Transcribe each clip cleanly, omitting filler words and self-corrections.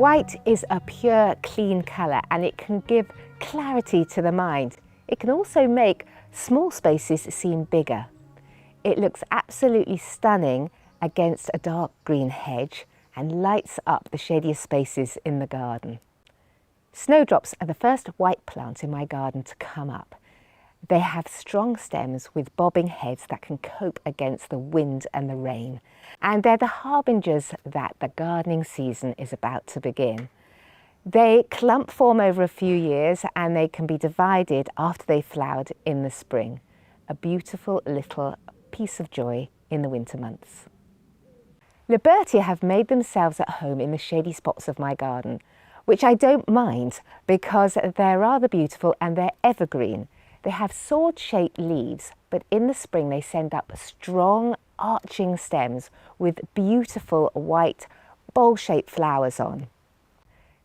White is a pure, clean colour and it can give clarity to the mind. It can also make small spaces seem bigger. It looks absolutely stunning against a dark green hedge and lights up the shadiest spaces in the garden. Snowdrops are the first white plant in my garden to come up. They have strong stems with bobbing heads that can cope against the wind and the rain. And they're the harbingers that the gardening season is about to begin. They clump form over a few years and they can be divided after they've flowered in the spring. A beautiful little piece of joy in the winter months. Libertia have made themselves at home in the shady spots of my garden, which I don't mind because they're rather beautiful and they're evergreen. They have sword-shaped leaves, but in the spring they send up strong arching stems with beautiful white bowl-shaped flowers on.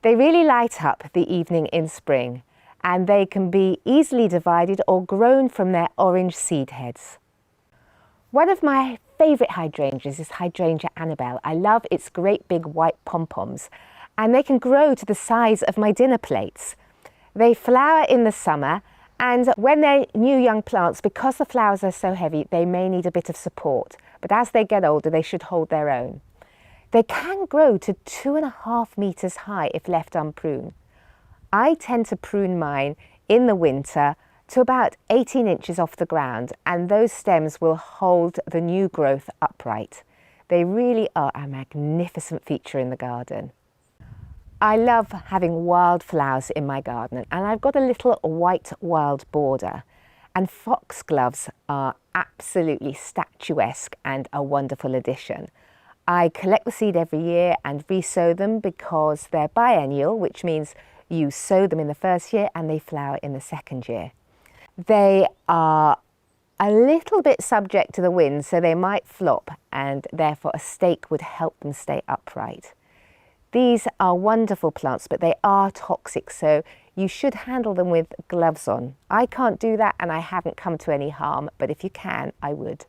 They really light up the evening in spring, and they can be easily divided or grown from their orange seed heads. One of my favourite hydrangeas is Hydrangea Annabelle. I love its great big white pom-poms, and they can grow to the size of my dinner plates. They flower in the summer, and when they're new young plants, because the flowers are so heavy, they may need a bit of support. But as they get older, they should hold their own. They can grow to 2.5 metres high if left unpruned. I tend to prune mine in the winter to about 18 inches off the ground, and those stems will hold the new growth upright. They really are a magnificent feature in the garden. I love having wildflowers in my garden, and I've got a little white wild border, and foxgloves are absolutely statuesque and a wonderful addition. I collect the seed every year and resow them because they're biennial, which means you sow them in the first year and they flower in the second year. They are a little bit subject to the wind, so they might flop, and therefore a stake would help them stay upright. These are wonderful plants, but they are toxic, so you should handle them with gloves on. I can't do that and I haven't come to any harm, but if you can, I would.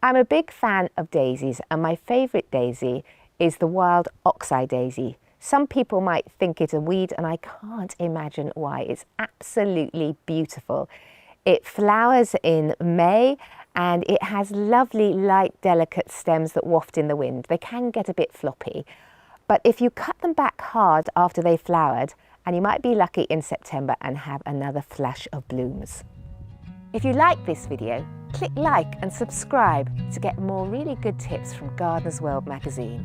I'm a big fan of daisies, and my favourite daisy is the wild oxeye daisy. Some people might think it's a weed, and I can't imagine why. It's absolutely beautiful. It flowers in May, and it has lovely, light, delicate stems that waft in the wind. They can get a bit floppy, but if you cut them back hard after they've flowered, and you might be lucky in September and have another flash of blooms. If you like this video, click like and subscribe to get more really good tips from Gardener's World magazine.